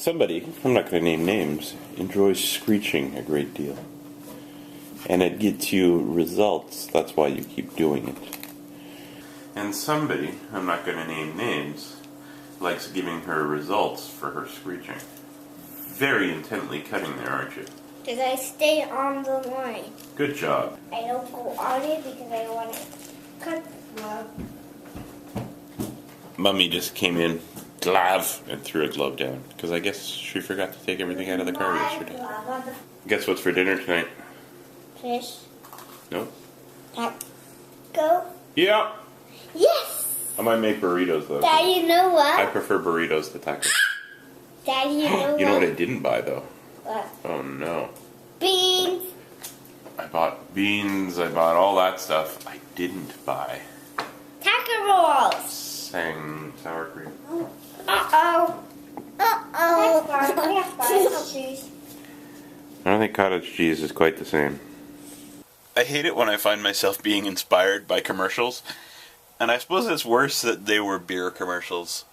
Somebody, I'm not going to name names, enjoys screeching a great deal. And it gets you results, that's why you keep doing it. And somebody, I'm not going to name names, likes giving her results for her screeching. Very intently cutting there, aren't you? Because I stay on the line. Good job. I don't go on it because I don't want to cut the glove. Mummy just came in, glove, and threw a glove down. Because I guess she forgot to take everything out of the car yesterday. Guess what's for dinner tonight? Fish. Nope. Taco. Yeah. Yes. I might make burritos though. Daddy, you know what? I prefer burritos to tacos. Daddy, you know what? You know what I didn't buy though? What? Oh no. Beans. I bought beans, I bought all that stuff. I didn't buy Taco rolls. sour cream. Uh-oh. Uh-oh. That's fine. I don't think cottage cheese is quite the same. I hate it when I find myself being inspired by commercials. And I suppose it's worse that they were beer commercials.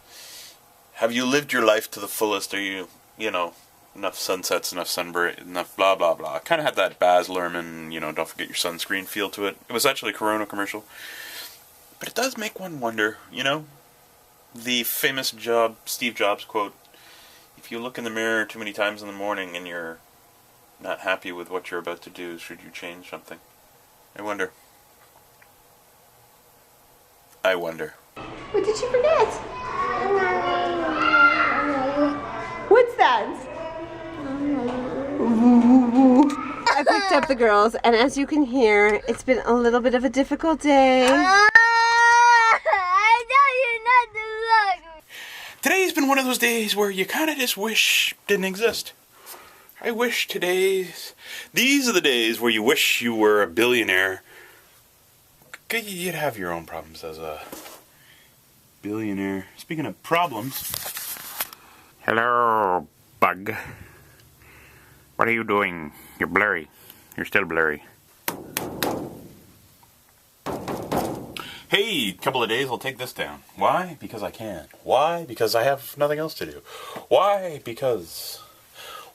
Have you lived your life to the fullest? Are you know, enough sunsets, enough sunburn, enough blah, blah, blah. Kind of had that Baz Luhrmann, don't forget your sunscreen feel to it. It was actually a Corona commercial. But it does make one wonder, the famous Steve Jobs quote, if you look in the mirror too many times in the morning and you're not happy with what you're about to do, should you change something? I wonder. What did you forget? What's that? I picked up the girls, and as you can hear, it's been a little bit of a difficult day. I know you're not the luck. Today's been one of those days where you kind of just wish didn't exist. I wish these are the days where you wish you were a billionaire. You'd have your own problems as a billionaire. Speaking of problems. Hello, bug. What are you doing? You're blurry. You're still blurry. Hey, couple of days I'll take this down. Why? Because I can. Why? Because I have nothing else to do. Why?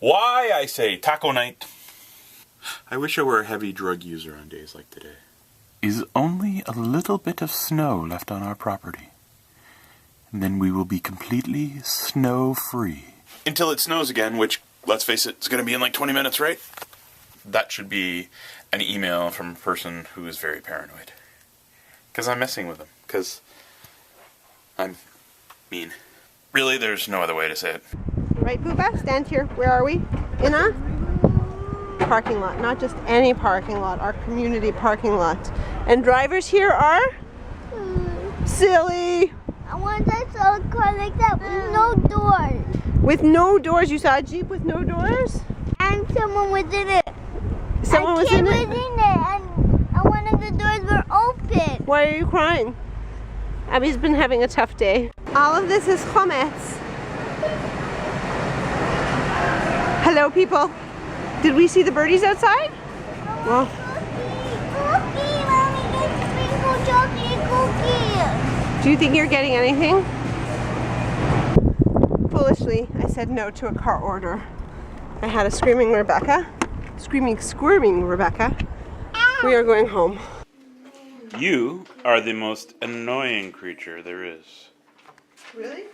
Why, I say, taco night. I wish I were a heavy drug user on days like today. Is only a little bit of snow left on our property. And then we will be completely snow-free. Until it snows again, which, let's face it, is going to be in like 20 minutes, right? That should be an email from a person who is very paranoid. Because I'm messing with them. Because I'm mean. Really, there's no other way to say it. Right, Booba? Stand here. Where are we? In a parking lot. Not just any parking lot. Our community parking lot. And drivers here are? Silly. I want to saw a car like that with no doors. With no doors? You saw a Jeep with no doors? And someone was in it. Someone was in it? And one of the doors were open. Why are you crying? Abby's been having a tough day. All of this is chametz. Hello, people. Did we see the birdies outside? Well. Cookie, Mommy, get sprinkle chocolate cookie. Do you think you're getting anything? Foolishly, I said no to a car order. I had a screaming Rebecca. Squirming Rebecca. We are going home. You are the most annoying creature there is. Really?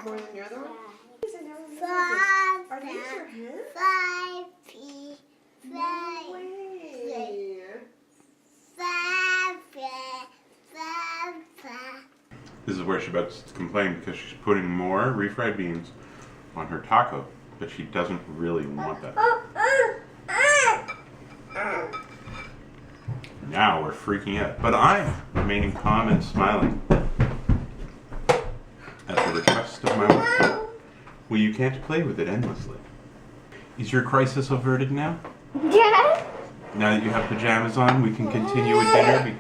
More than your other one? Are these your hands? No way. This is where she's about to complain because she's putting more refried beans on her taco, but she doesn't really want that. Now we're freaking out. But I'm remaining calm and smiling. At the request of my wife. Well, you can't play with it endlessly. Is your crisis averted now? Yeah. Now that you have pajamas on, we can continue with dinner.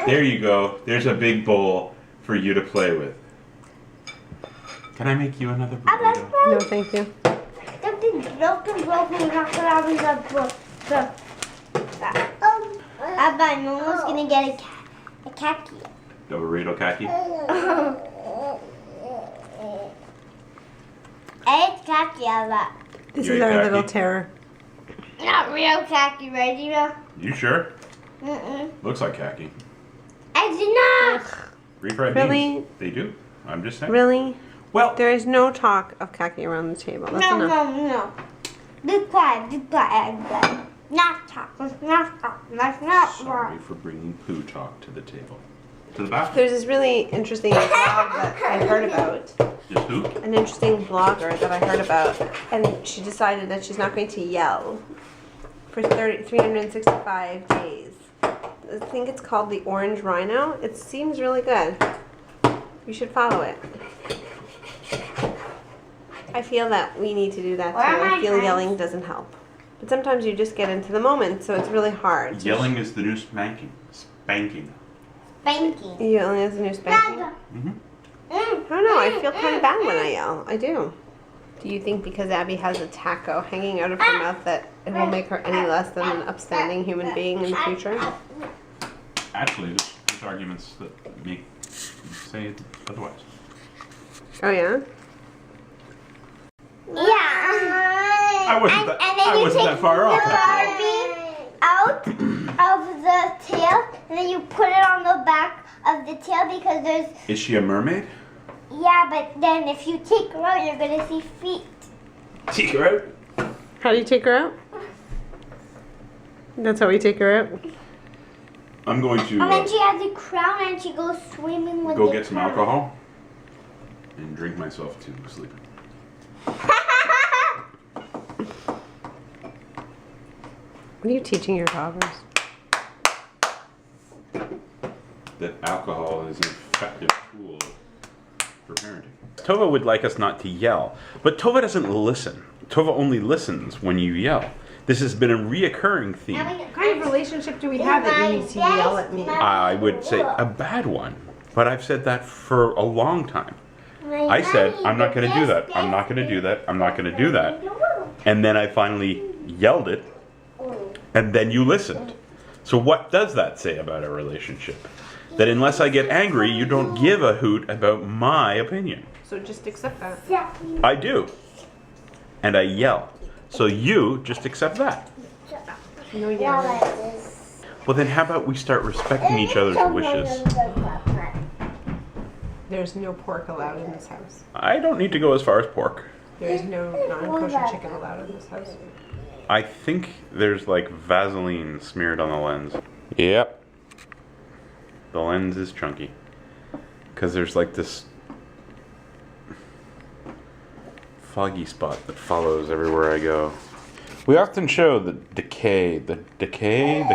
There you go. There's a big bowl for you to play with. Can I make you another burrito? No, thank you. Abba, Momo's gonna get a khaki. A burrito khaki? It's khaki a lot. This You is ate our little khaki? terror. Not real khaki, right, Eva? You sure? Mm-mm. Looks like khaki. It's not. Refried Really? beans. They do. I'm just saying. Really? Well, There is no talk of khaki around the table. That's No, enough. no, no. Be quiet, egg. Not talk. Let's not talk. Let's not sorry talk. for bringing poo talk to the table. To the bathroom. There's this really interesting blog that I heard about. Just who? An interesting blogger that I heard about. And she decided that she's not going to yell for 365 days. I think it's called the Orange Rhino. It seems really good. You should follow it. I feel that we need to do that too. Where are I my feel friends? yelling doesn't help. But sometimes you just get into the moment, so it's really hard. Yelling is the new spanking. Spanking. Spanking. Yelling is a new spanking? Mm-hmm. I don't know. I feel kind of bad when I yell. I do. Do you think because Abby has a taco hanging out of her mouth that it will make her any less than an upstanding human being in the future? Actually, there's arguments that make say otherwise. Oh yeah? Yeah. I wasn't that- and then I you wasn't take that far off, the after Barbie out of the tail, and then you put it on the back of the tail because there's. Is she a mermaid? Yeah, but then if you take her out, you're gonna see feet. Take her out. How do you take her out? That's how we take her out? I'm going to And then she has a crown and she goes swimming with go the get some crown. alcohol and drink myself to sleep. What are you teaching your daughters? That alcohol is an effective tool for parenting. Tova would like us not to yell, but Tova doesn't listen. Tova only listens when you yell. This has been a reoccurring theme. What kind of relationship do we have that you need to yell at me? I would say a bad one, but I've said that for a long time. I said, I'm not going to do that. I'm not going to do that. I'm not going to do that. And then I finally yelled it, and then you listened. So what does that say about a relationship? That unless I get angry, you don't give a hoot about my opinion. So just accept that. I do. And I yell. So you just accept that. No yelling. Well, then how about we start respecting each other's wishes? There's no pork allowed in this house. I don't need to go as far as pork. There's no non-kosher chicken allowed in this house. I think there's like Vaseline smeared on the lens. Yep. The lens is chunky. Because there's like this foggy spot that follows everywhere I go. We often show the decay, the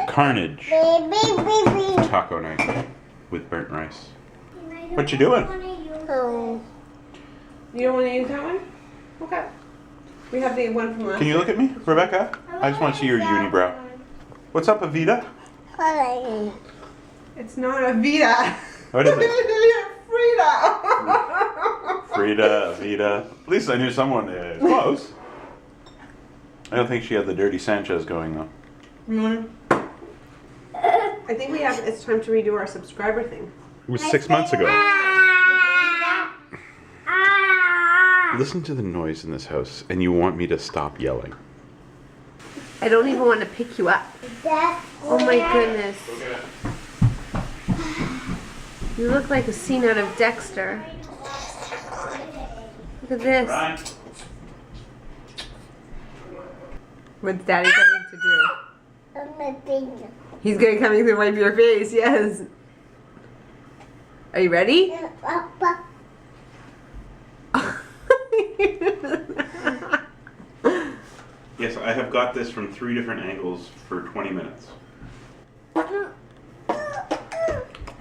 carnage. Taco night with burnt rice. What you doing? Oh. You don't want to use that one? Okay. We have the one from last Can you look at me, Rebecca? I just want to see your unibrow. What's up, Avita? It's not a Vita. What is it? Frida. Frida, Avita. At least I knew someone close. I don't think she had the dirty Sanchez going though. Really? I think it's time to redo our subscriber thing. It was 6 months ago. Listen to the noise in this house, and you want me to stop yelling. I don't even want to pick you up. Oh my goodness. You look like a scene out of Dexter. Look at this. Ryan. What's Daddy coming to do? He's going to come to wipe your face, yes. Are you ready? Yes, I have got this from 3 different angles for 20 minutes.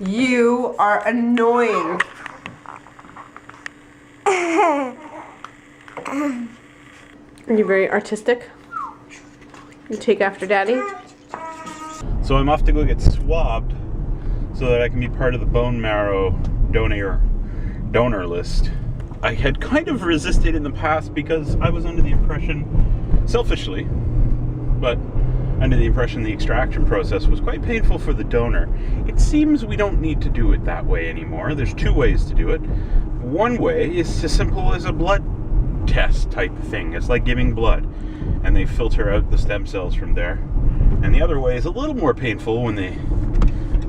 You are annoying. Are you very artistic? You take after Daddy? So I'm off to go get swabbed so that I can be part of the bone marrow donor list. I had kind of resisted in the past because I was under the impression, selfishly, but under the impression the extraction process was quite painful for the donor. It seems we don't need to do it that way anymore. There's 2 ways to do it. One way is as simple as a blood test type thing. It's like giving blood, and they filter out the stem cells from there. And the other way is a little more painful when they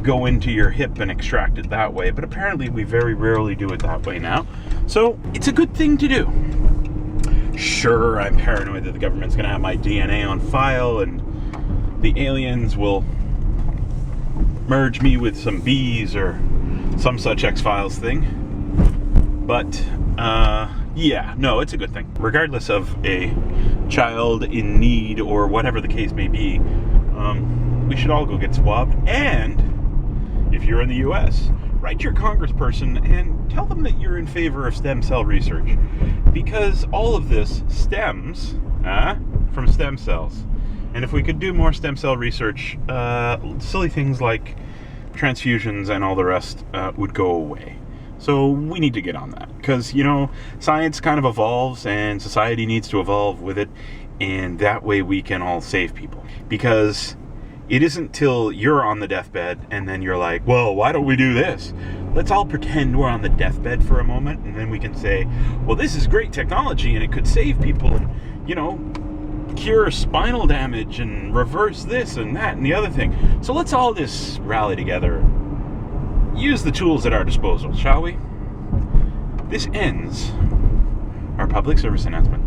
go into your hip and extract it that way, but apparently we very rarely do it that way now. So it's a good thing to do. Sure, I'm paranoid that the government's going to have my DNA on file and the aliens will merge me with some bees or some such X-Files thing. But, yeah, no, it's a good thing. Regardless of a child in need or whatever the case may be, we should all go get swabbed. And if you're in the US, write your congressperson and tell them that you're in favor of stem cell research. Because all of this stems from stem cells. And if we could do more stem cell research, silly things like transfusions and all the rest would go away. So we need to get on that. Because, you know, science kind of evolves and society needs to evolve with it. And that way we can all save people. Because it isn't till you're on the deathbed and then you're like, well, why don't we do this? Let's all pretend we're on the deathbed for a moment, and then we can say, well, this is great technology and it could save people and, you know, cure spinal damage and reverse this and that and the other thing. So let's all just rally together, use the tools at our disposal, shall we? This ends our public service announcement.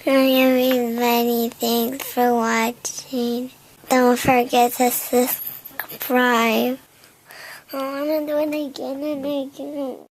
Hi everybody, thanks for watching. Don't forget to subscribe. I want to do it again and again.